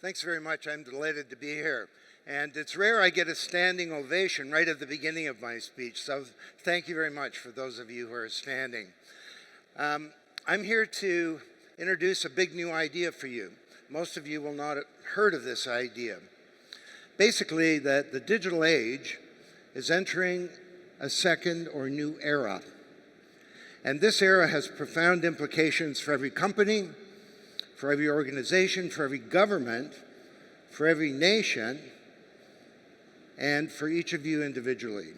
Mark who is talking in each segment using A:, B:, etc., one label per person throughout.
A: Thanks very much. I'm delighted to be here. And it's rare I get a standing ovation right at the beginning of my speech, so thank you very much for those of you who are standing. I'm here to introduce a big new idea for you. Most of you will not have heard of this idea. Basically, that the digital age is entering a second or new era. And this era has profound implications for every company, for every organization, for every government, for every nation, and for each of you individually.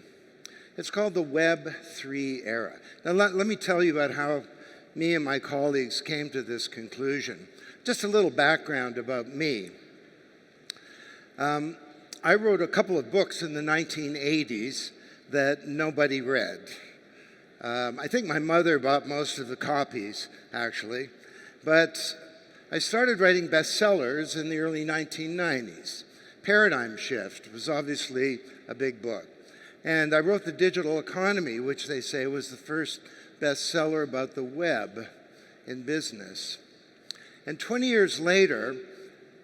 A: It's called the Web3 era. Now let me tell you about how me and my colleagues came to this conclusion. Just a little background about me. I wrote a couple of books in the 1980s that nobody read. I think my mother bought most of the copies, actually. But I started writing bestsellers in the early 1990s. Paradigm Shift was obviously a big book. And I wrote The Digital Economy, which they say was the first bestseller about the web in business. And 20 years later,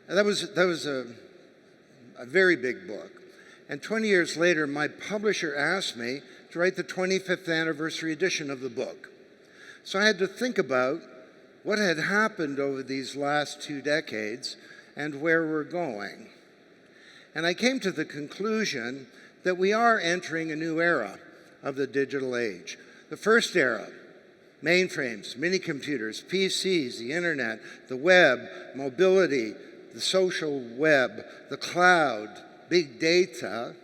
A: that was a very big book. And 20 years later, my publisher asked me to write the 25th anniversary edition of the book. So I had to think about what had happened over these last 2 decades and where we're going. And I came to the conclusion that we are entering a new era of the digital age. The first era, mainframes, mini computers, PCs, the internet, the web, mobility, the social web, the cloud, big data.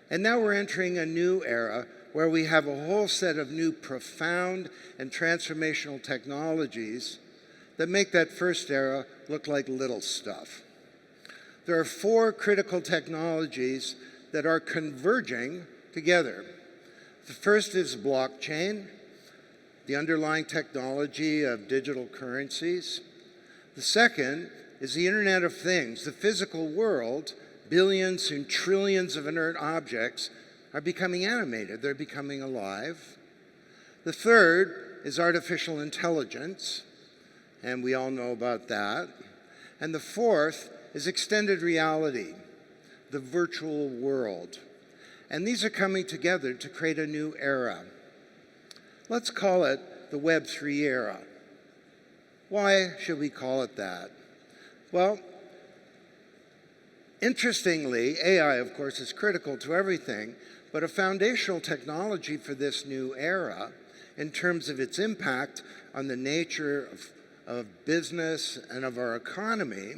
A: And now we're entering a new era where we have a whole set of new profound and transformational technologies that make that first era look like little stuff. There are 4 critical technologies that are converging together. The first is blockchain, the underlying technology of digital currencies. The second is the Internet of Things. The physical world, billions and trillions of inert objects, are becoming animated. They're becoming alive. The third is artificial intelligence, and we all know about that. And the fourth is extended reality, the virtual world. And these are coming together to create a new era. Let's call it the Web3 era. Why should we call it that? Well, interestingly, AI, of course, is critical to everything, but a foundational technology for this new era, in terms of its impact on the nature of business and of our economy,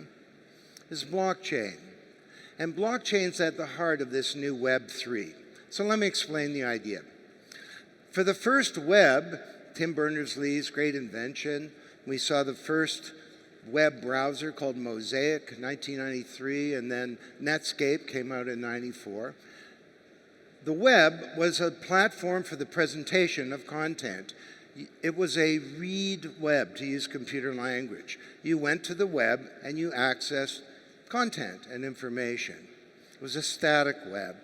A: is blockchain. And blockchain's at the heart of this new Web3. So let me explain the idea. For the first web, Tim Berners-Lee's great invention, we saw the first web browser called Mosaic in 1993, and then Netscape came out in 94. The web was a platform for the presentation of content. It was a read web, to use computer language. You went to the web and you accessed content and information. It was a static web.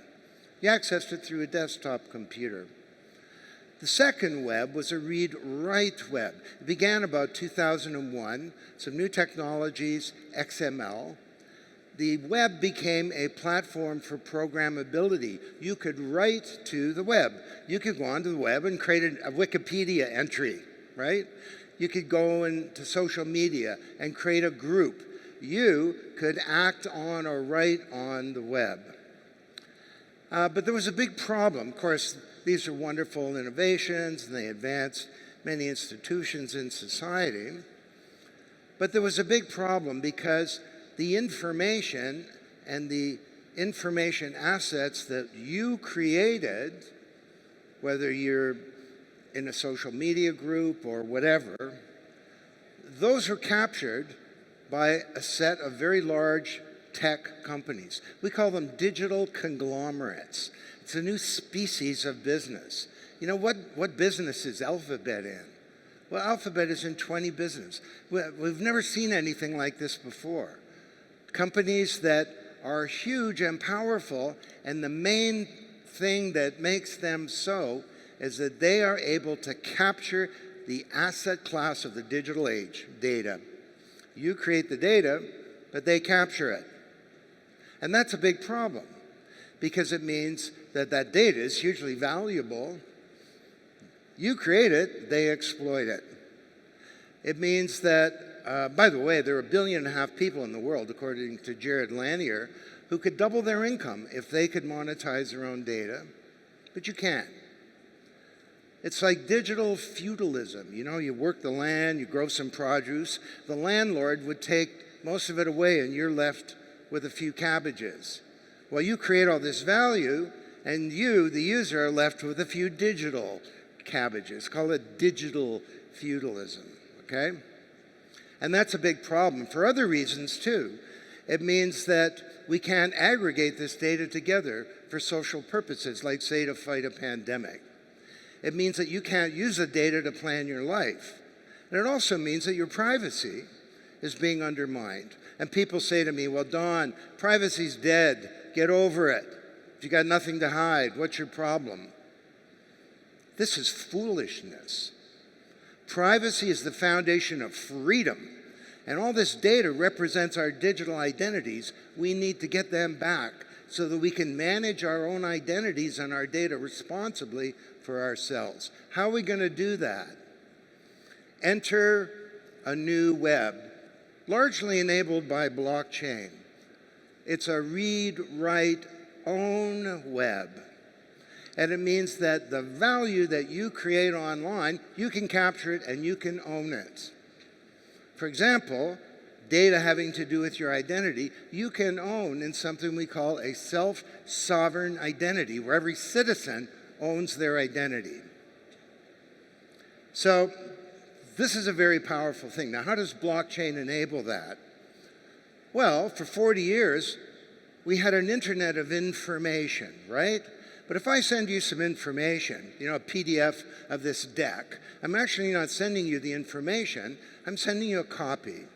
A: You accessed it through a desktop computer. The second web was a read-write web. It began about 2001, some new technologies, XML. The web became a platform for programmability. You could write to the web. You could go onto the web and create a Wikipedia entry, right? You could go into social media and create a group. You could act on or write on the web. But there was a big problem. Of course, these are wonderful innovations, and they advanced many institutions in society. But there was a big problem because the information and the information assets that you created, whether you're in a social media group or whatever, those are captured by a set of very large tech companies. We call them digital conglomerates. It's a new species of business. You know, what business is Alphabet in? Well, Alphabet is in 20 businesses. We've never seen anything like this before. Companies that are huge and powerful, and the main thing that makes them so is that they are able to capture the asset class of the digital age, data. You create the data, but they capture it. And that's a big problem because it means that that data is hugely valuable. You create it, they exploit it. It means that, by the way, there are 1.5 billion people in the world, according to Jared Lanier, who could double their income if they could monetize their own data, but you can't. It's like digital feudalism. You know, you work the land, you grow some produce. The landlord would take most of it away and you're left with a few cabbages. Well, you create all this value and you, the user, are left with a few digital cabbages. Call it digital feudalism, okay? And that's a big problem for other reasons too. It means that we can't aggregate this data together for social purposes, like say to fight a pandemic. It means that you can't use the data to plan your life. And it also means that your privacy is being undermined. And people say to me, well, Don, privacy's dead. Get over it. You got nothing to hide. What's your problem? This is foolishness. Privacy is the foundation of freedom. And all this data represents our digital identities. We need to get them back so that we can manage our own identities and our data responsibly for ourselves. How are we going to do that? Enter a new web, largely enabled by blockchain. It's a read, write, own web. And it means that the value that you create online, you can capture it and you can own it. For example, data having to do with your identity, you can own in something we call a self-sovereign identity, where every citizen owns their identity. So this is a very powerful thing. Now, how does blockchain enable that? Well, for 40 years, we had an internet of information, right? But if I send you some information, you know, a PDF of this deck, I'm actually not sending you the information, I'm sending you a copy.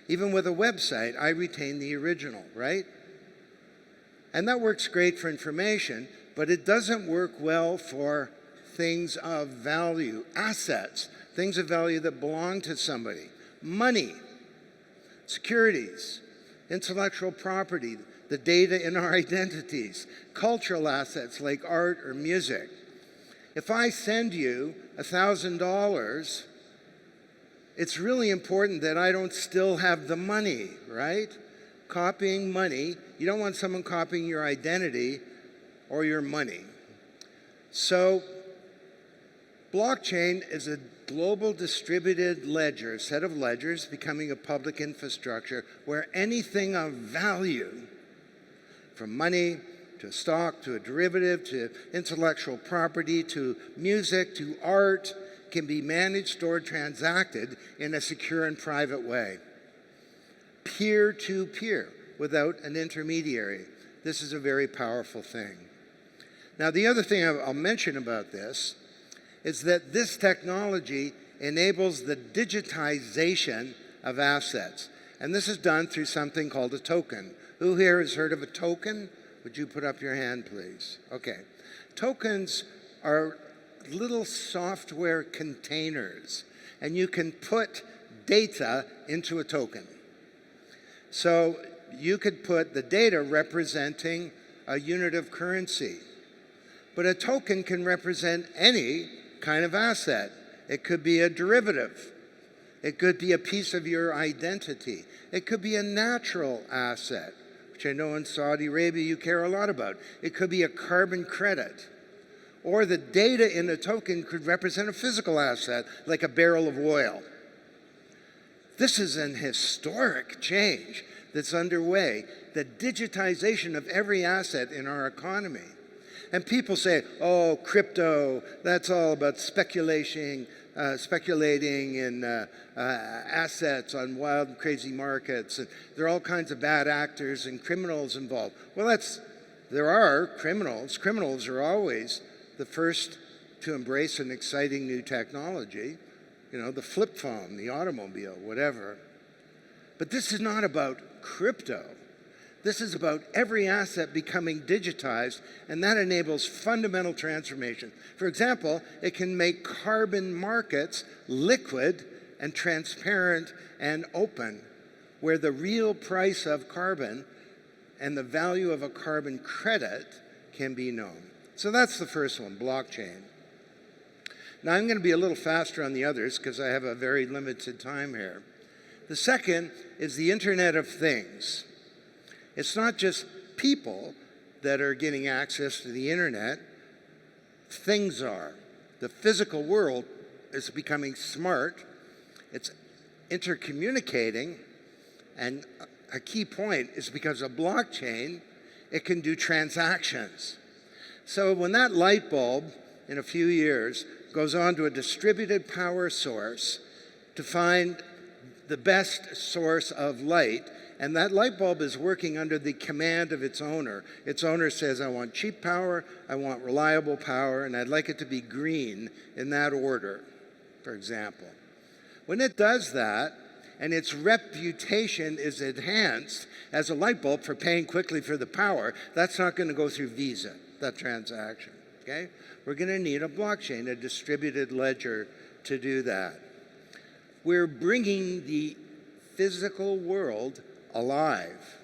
A: Even with a website, I retain the original, right? And that works great for information, but it doesn't work well for things of value, assets, things of value that belong to somebody. Money, securities, intellectual property, the data in our identities, cultural assets like art or music. If I send you $1,000, it's really important that I don't still have the money, right? Copying money, you don't want someone copying your identity or your money. So blockchain is a global distributed ledger, a set of ledgers becoming a public infrastructure where anything of value, from money to a stock to a derivative to intellectual property to music to art, can be managed, stored, transacted in a secure and private way. Peer-to-peer, without an intermediary. This is a very powerful thing. Now, the other thing I'll mention about this is that this technology enables the digitization of assets. And this is done through something called a token. Who here has heard of a token? Would you put up your hand, please? Okay. Tokens are little software containers, and you can put data into a token. So you could put the data representing a unit of currency. But a token can represent any kind of asset. It could be a derivative. It could be a piece of your identity. It could be a natural asset, which I know in Saudi Arabia you care a lot about. It could be a carbon credit. Or the data in a token could represent a physical asset, like a barrel of oil. This is an historic change that's underway, the digitization of every asset in our economy. And people say, oh, crypto, that's all about speculating in assets on wild and crazy markets. And there are all kinds of bad actors and criminals involved. Well, there are criminals. Criminals are always the first to embrace an exciting new technology, you know, the flip phone, the automobile, whatever. But this is not about crypto. This is about every asset becoming digitized, and that enables fundamental transformation. For example, it can make carbon markets liquid and transparent and open, where the real price of carbon and the value of a carbon credit can be known. So that's the first one, blockchain. Now I'm going to be a little faster on the others because I have a very limited time here. The second is the Internet of Things. It's not just people that are getting access to the internet, things are. The physical world is becoming smart, it's intercommunicating, and a key point is because of blockchain, it can do transactions. So when that light bulb in a few years goes on to a distributed power source to find the best source of light, and that light bulb is working under the command of its owner. Its owner says, I want cheap power, I want reliable power, and I'd like it to be green in that order, for example. When it does that, and its reputation is enhanced as a light bulb for paying quickly for the power, that's not going to go through Visa, that transaction, okay? We're going to need a blockchain, a distributed ledger to do that. We're bringing the physical world alive.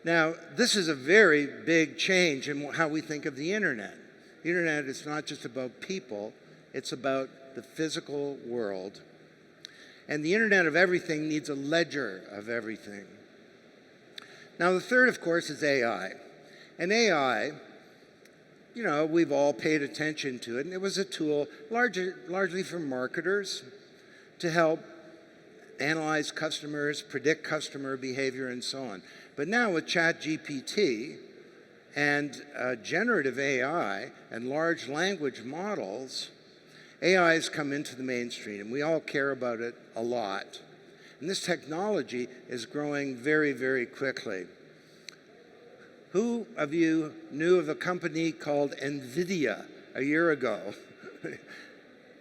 A: Now, this is a very big change in how we think of the internet. The internet is not just about people, it's about the physical world. And the Internet of Everything needs a ledger of everything. Now, the third, of course, is AI. And AI, you know, we've all paid attention to it, and it was a tool largely for marketers to help analyze customers, predict customer behavior, and so on. But now with ChatGPT and generative AI and large language models, AI has come into the mainstream, and we all care about it a lot. And this technology is growing very, very quickly. Who of you knew of a company called NVIDIA a year ago?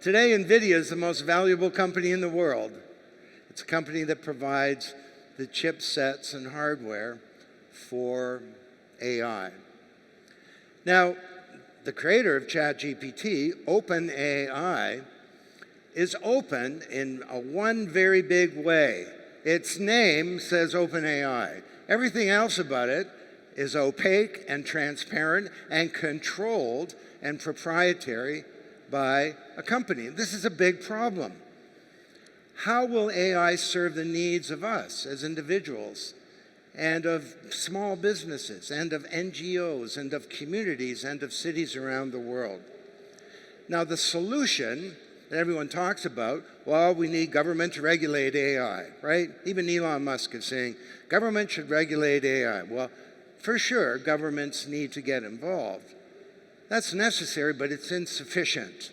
A: Today, NVIDIA is the most valuable company in the world. It's a company that provides the chipsets and hardware for AI. Now, the creator of ChatGPT, OpenAI, is open in one very big way. Its name says OpenAI. Everything else about it is opaque and transparent and controlled and proprietary by a company. This is a big problem. How will AI serve the needs of us as individuals and of small businesses and of NGOs and of communities and of cities around the world? Now, the solution that everyone talks about, well, we need government to regulate AI, right? Even Elon Musk is saying government should regulate AI. Well, for sure, governments need to get involved. That's necessary, but it's insufficient.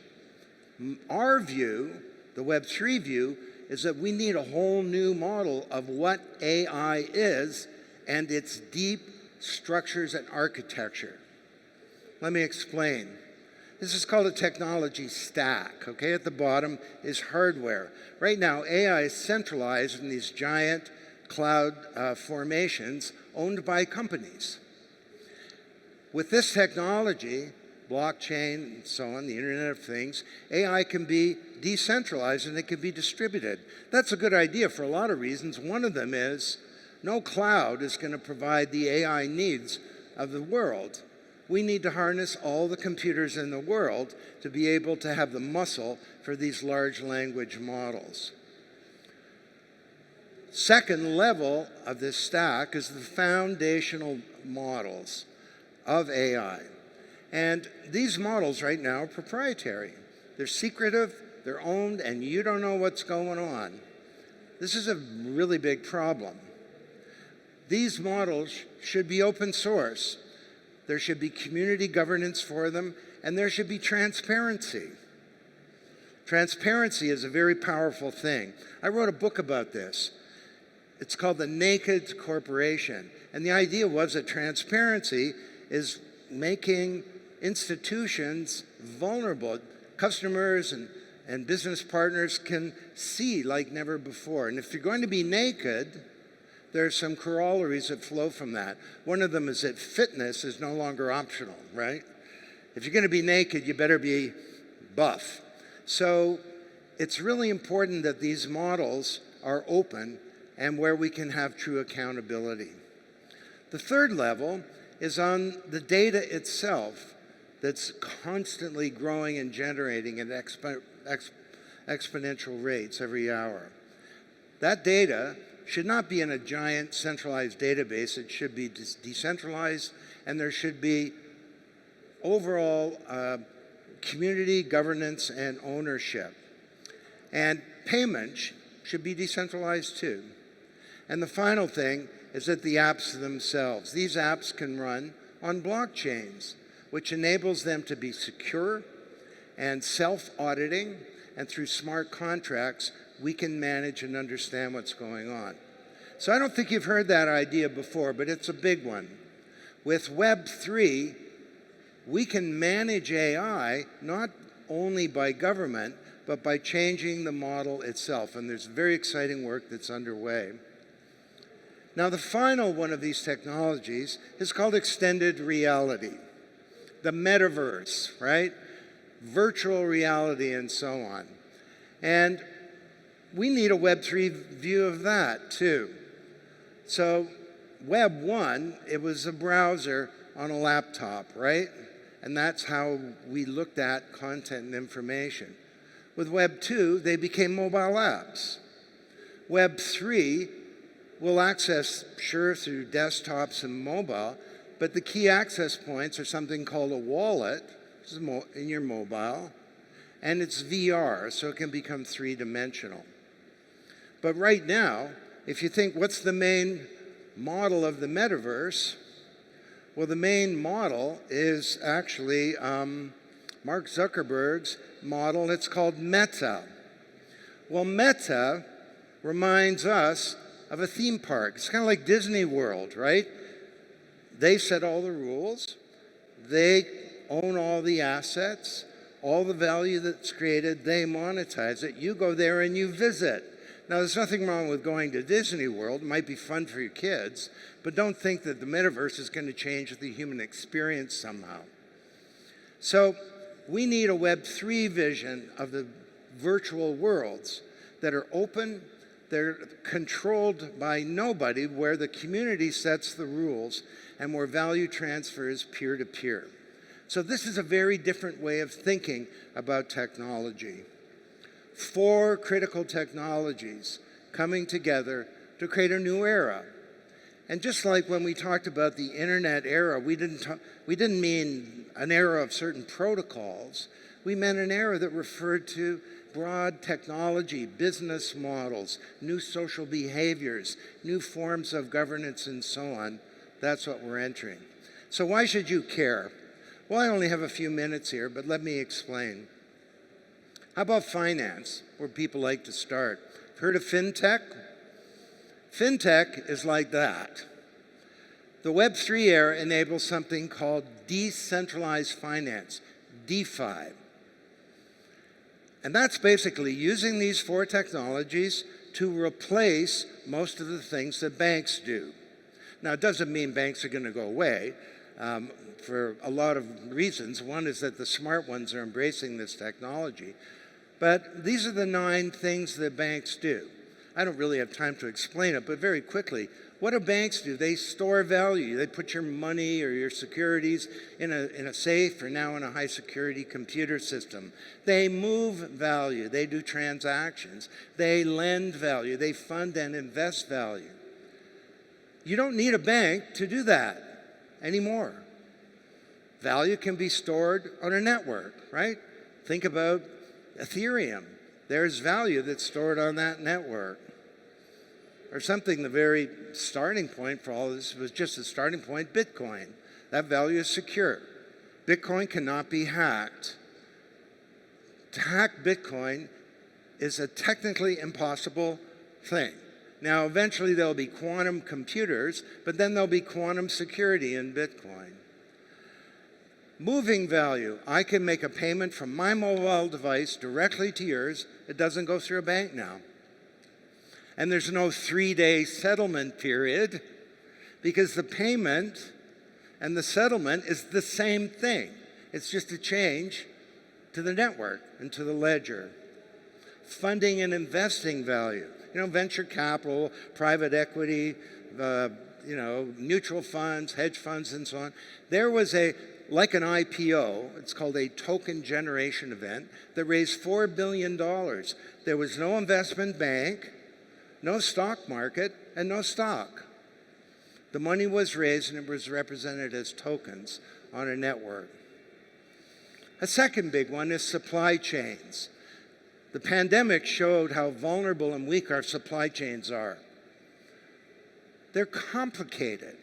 A: Our view, the Web3 view, is that we need a whole new model of what AI is and its deep structures and architecture. Let me explain. This is called a technology stack, okay? At the bottom is hardware. Right now, AI is centralized in these giant cloud formations owned by companies. With this technology, blockchain and so on, the Internet of Things, AI can be decentralized and it can be distributed. That's a good idea for a lot of reasons. One of them is no cloud is going to provide the AI needs of the world. We need to harness all the computers in the world to be able to have the muscle for these large language models. Second level of this stack is the foundational models of AI. And these models right now are proprietary. They're secretive, they're owned, and you don't know what's going on. This is a really big problem. These models should be open source. There should be community governance for them, and there should be transparency. Transparency is a very powerful thing. I wrote a book about this. It's called The Naked Corporation. And the idea was that transparency is making institutions vulnerable. Customers and business partners can see like never before. And if you're going to be naked, there are some corollaries that flow from that. One of them is that fitness is no longer optional, right? If you're going to be naked, you better be buff. So it's really important that these models are open and where we can have true accountability. The third level is on the data itself that's constantly growing and generating at exponential rates every hour. That data should not be in a giant centralized database. It should be decentralized, and there should be overall community governance and ownership. And payment should be decentralized too. And the final thing is that the apps themselves. These apps can run on blockchains, which enables them to be secure and self-auditing, and through smart contracts, we can manage and understand what's going on. So I don't think you've heard that idea before, but it's a big one. With Web3, we can manage AI not only by government, but by changing the model itself. And there's very exciting work that's underway. Now, the final one of these technologies is called extended reality, the Metaverse, right? Virtual reality and so on. And we need a Web3 view of that too. So Web 1, it was a browser on a laptop, right? And that's how we looked at content and information. With Web 2, they became mobile apps. Web 3 will access, sure, through desktops and mobile, but the key access points are something called a wallet, which is in your mobile, and it's VR, so it can become three-dimensional. But right now, if you think, what's the main model of the metaverse? Well, the main model is actually Mark Zuckerberg's model. It's called Meta. Well, Meta reminds us of a theme park. It's kind of like Disney World, right? They set all the rules. They own all the assets, all the value that's created. They monetize it. You go there and you visit. Now, there's nothing wrong with going to Disney World. It might be fun for your kids, but don't think that the metaverse is going to change the human experience somehow. So we need a Web3 vision of the virtual worlds that are open, they're controlled by nobody, where the community sets the rules and where value transfer is peer-to-peer. So this is a very different way of thinking about technology. 4 critical technologies coming together to create a new era. And just like when we talked about the internet era, we didn't mean an era of certain protocols. We meant an era that referred to broad technology, business models, new social behaviors, new forms of governance, and so on. That's what we're entering. So why should you care? Well, I only have a few minutes here, but let me explain. How about finance, where people like to start? Heard of fintech? Fintech is like that. The Web3 era enables something called decentralized finance, DeFi. And that's basically using these 4 technologies to replace most of the things that banks do. Now, it doesn't mean banks are going to go away for a lot of reasons. One is that the smart ones are embracing this technology. But these are the 9 things that banks do. I don't really have time to explain it, but very quickly, what do banks do? They store value. They put your money or your securities in a safe, or now in a high security computer system. They move value. They do transactions. They lend value. They fund and invest value. You don't need a bank to do that anymore. Value can be stored on a network, right? Think about Ethereum. There's value that's stored on that network. Or something, the very starting point for all this was just a starting point, Bitcoin. That value is secure. Bitcoin cannot be hacked. To hack Bitcoin is a technically impossible thing. Now, eventually there'll be quantum computers, but then there'll be quantum security in Bitcoin. Moving value. I can make a payment from my mobile device directly to yours. It doesn't go through a bank now. And there's no 3-day settlement period, because the payment and the settlement is the same thing. It's just a change to the network and to the ledger. Funding and investing value. venture capital, private equity, mutual funds, hedge funds, and so on. There was like an IPO, it's called a token generation event, that raised $4 billion. There was no investment bank, no stock market, and no stock. The money was raised and it was represented as tokens on a network. A second big one is supply chains. The pandemic showed how vulnerable and weak our supply chains are. They're complicated,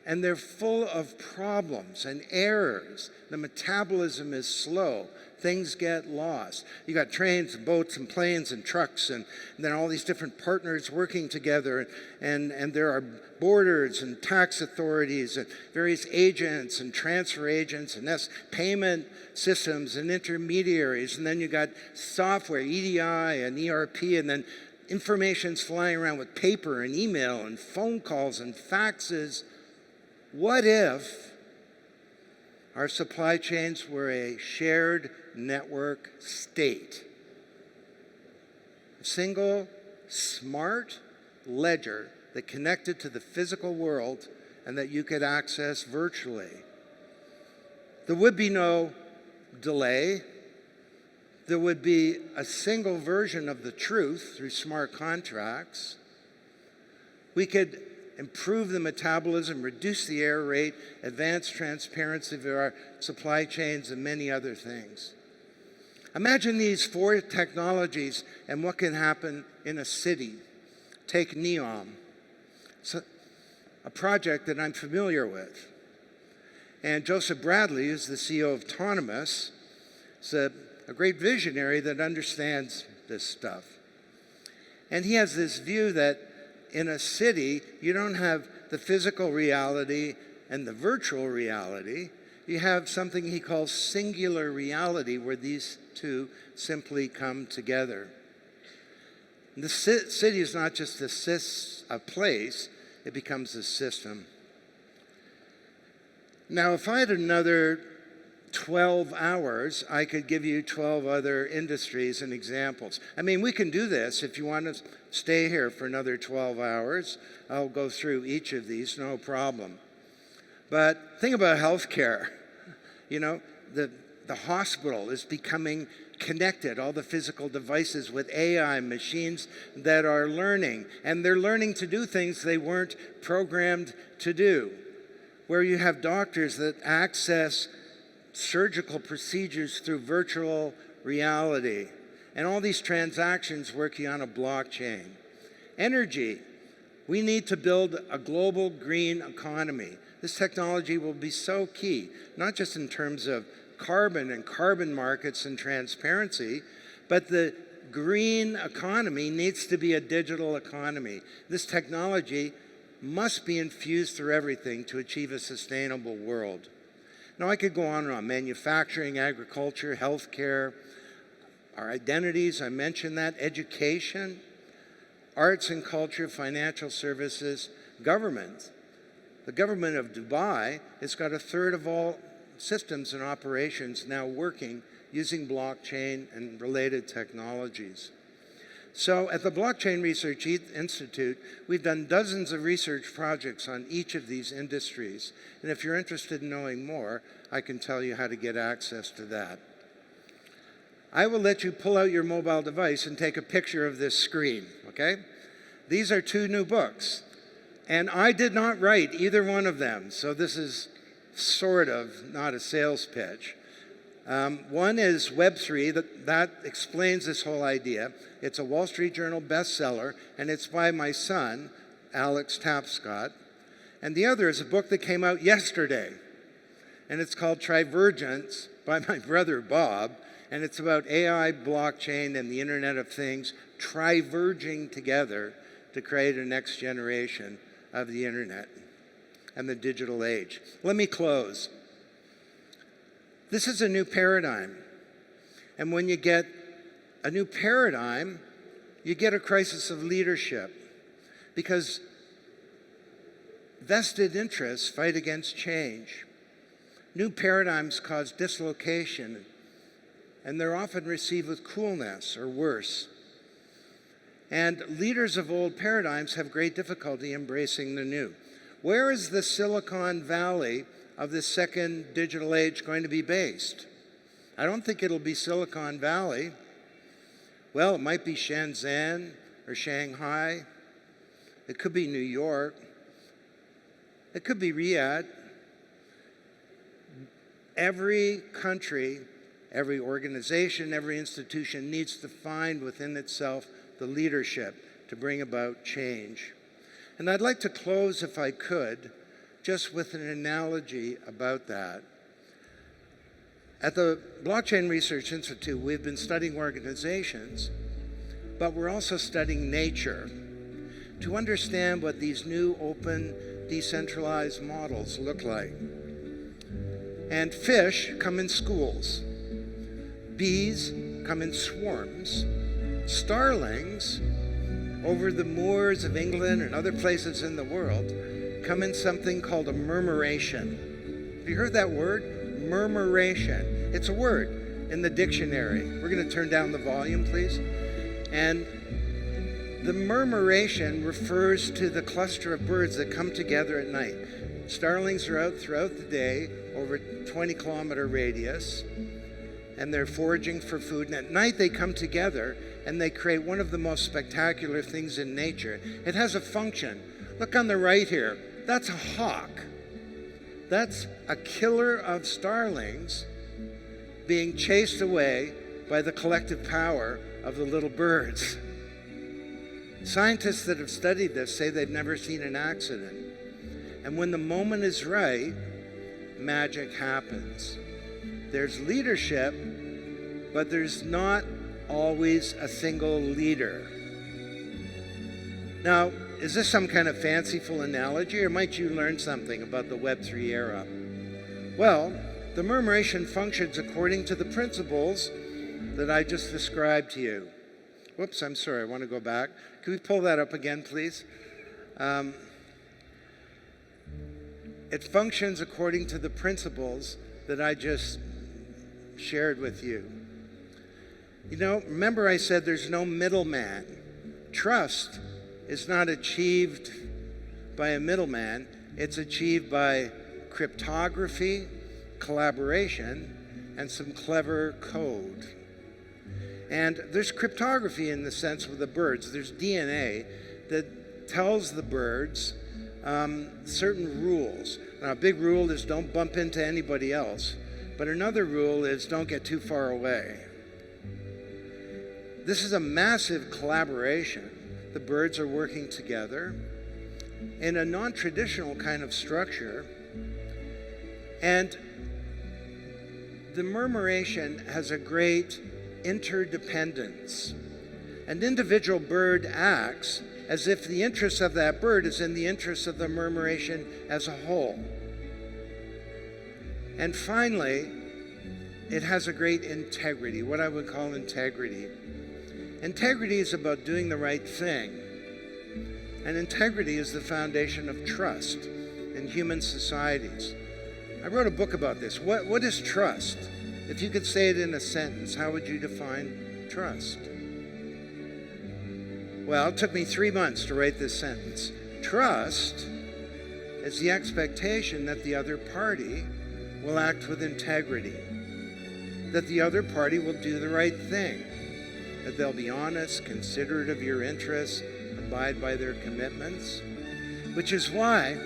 A: and they're full of problems and errors. The metabolism is slow. Things get lost. You got trains and boats and planes and trucks and then all these different partners working together, and there are borders and tax authorities and various agents and transfer agents and payment systems and intermediaries, and then you got software, EDI and ERP, and then information's flying around with paper and email and phone calls and faxes. What if our supply chains were a shared network state? A single, smart ledger that connected to the physical world and that you could access virtually. There would be no delay. There would be a single version of the truth through smart contracts. We could improve the metabolism, reduce the error rate, advance transparency of our supply chains, and many other things. Imagine these 4 technologies and what can happen in a city. Take NEOM. It's a project that I'm familiar with. And Joseph Bradley is the CEO of Autonomous. He's a great visionary that understands this stuff. And he has this view that in a city, you don't have the physical reality and the virtual reality. You have something he calls singular reality, where these two simply come together. The city is not just a place, it becomes a system. Now, if I had another 12 hours, I could give you 12 other industries and examples. I mean, we can do this. If you want to stay here for another 12 hours, I'll go through each of these, no problem. But think about healthcare. The hospital is becoming connected, all the physical devices with AI machines that are learning, and they're learning to do things they weren't programmed to do, where you have doctors that access surgical procedures through virtual reality, and all these transactions working on a blockchain. Energy. We need to build a global green economy. This technology will be so key, not just in terms of carbon and carbon markets and transparency, but the green economy needs to be a digital economy. This technology must be infused through everything to achieve a sustainable world. Now, I could go on and on. Manufacturing, agriculture, healthcare, our identities, I mentioned that, education, arts and culture, financial services, government. The government of Dubai has got 1/3 of all systems and operations now working using blockchain and related technologies. So at the Blockchain Research Institute, we've done dozens of research projects on each of these industries. And if you're interested in knowing more, I can tell you how to get access to that. I will let you pull out your mobile device and take a picture of this screen, okay? These are 2 new books. And I did not write either one of them, so this is sort of not a sales pitch. One is Web3, that explains this whole idea. It's a Wall Street Journal bestseller, and it's by my son, Alex Tapscott. And the other is a book that came out yesterday, and it's called Trivergence by my brother Bob, and it's about AI, blockchain, and the Internet of Things triverging together to create a next generation of the Internet and the digital age. Let me close. This is a new paradigm. And when you get a new paradigm, you get a crisis of leadership, because vested interests fight against change. New paradigms cause dislocation, and they're often received with coolness or worse. And leaders of old paradigms have great difficulty embracing the new. Where is the Silicon Valley of the second digital age going to be based? I don't think it'll be Silicon Valley. Well, it might be Shenzhen or Shanghai. It could be New York. It could be Riyadh. Every country, every organization, every institution needs to find within itself the leadership to bring about change. And I'd like to close, if I could, just with an analogy about that. At the Blockchain Research Institute, we've been studying organizations, but we're also studying nature to understand what these new open, decentralized models look like. And fish come in schools. Bees come in swarms. Starlings over the moors of England and other places in the world come in something called a murmuration. Have you heard that word? Murmuration. It's a word in the dictionary. We're going to turn down the volume, please. And the murmuration refers to the cluster of birds that come together at night. Starlings are out throughout the day, over a 20-kilometer radius, and they're foraging for food. And at night they come together and they create one of the most spectacular things in nature. It has a function. Look on the right here. That's a hawk. That's a killer of starlings being chased away by the collective power of the little birds. Scientists that have studied this say they've never seen an accident. And when the moment is right, magic happens. There's leadership, but there's not always a single leader. Now, is this some kind of fanciful analogy, or might you learn something about the Web3 era? Well, the murmuration functions according to the principles that I just described to you. Whoops, I'm sorry, I want to go back. Can we pull that up again, please? It functions according to the principles that I just shared with you. You know, remember I said there's no middleman. Trust is not achieved by a middleman. It's achieved by cryptography, collaboration, and some clever code. And there's cryptography in the sense with the birds. There's DNA that tells the birds certain rules. Now, a big rule is don't bump into anybody else, but another rule is don't get too far away. This is a massive collaboration. The birds are working together in a non-traditional kind of structure, and the murmuration has a great interdependence. An individual bird acts as if the interest of that bird is in the interest of the murmuration as a whole. And finally, it has a great integrity, what I would call integrity. Integrity is about doing the right thing. And integrity is the foundation of trust in human societies. I wrote a book about this. What is trust? If you could say it in a sentence, how would you define trust? Well, it took me 3 months to write this sentence. Trust is the expectation that the other party will act with integrity, that the other party will do the right thing, that they'll be honest, considerate of your interests, abide by their commitments, which is why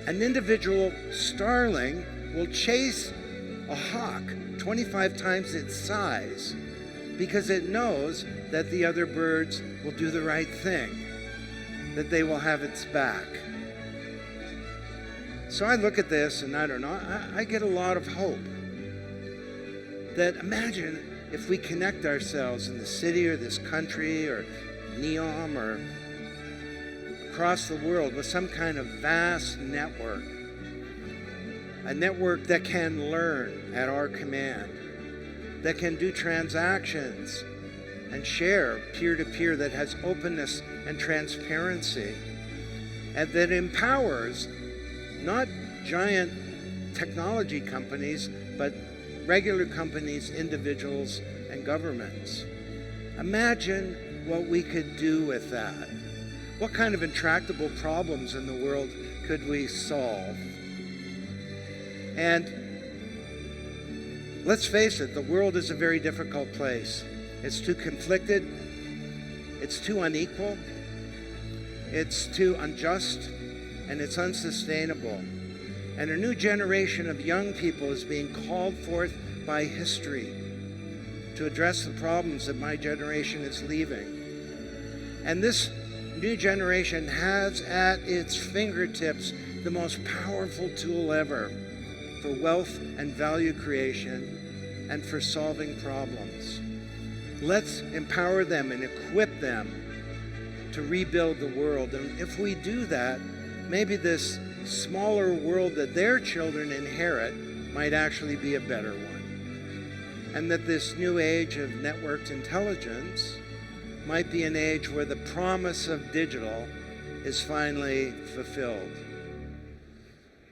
A: an individual starling will chase a hawk 25 times its size because it knows that the other birds will do the right thing, that they will have its back. So I look at this and I don't know, I get a lot of hope that imagine if we connect ourselves in the city or this country or NEOM or across the world with some kind of vast network, a network that can learn at our command, that can do transactions and share peer-to-peer, that has openness and transparency, and that empowers not giant technology companies, but regular companies, individuals, and governments. Imagine what we could do with that. What kind of intractable problems in the world could we solve? And let's face it, the world is a very difficult place. It's too conflicted, it's too unequal, it's too unjust, and it's unsustainable. And a new generation of young people is being called forth by history to address the problems that my generation is leaving. And this new generation has at its fingertips the most powerful tool ever for wealth and value creation and for solving problems. Let's empower them and equip them to rebuild the world. And if we do that, maybe this smaller world that their children inherit might actually be a better one. And that this new age of networked intelligence might be an age where the promise of digital is finally fulfilled.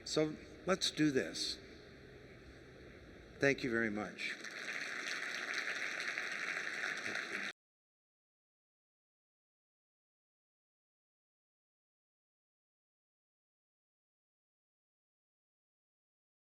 A: So let's do this. Thank you very much.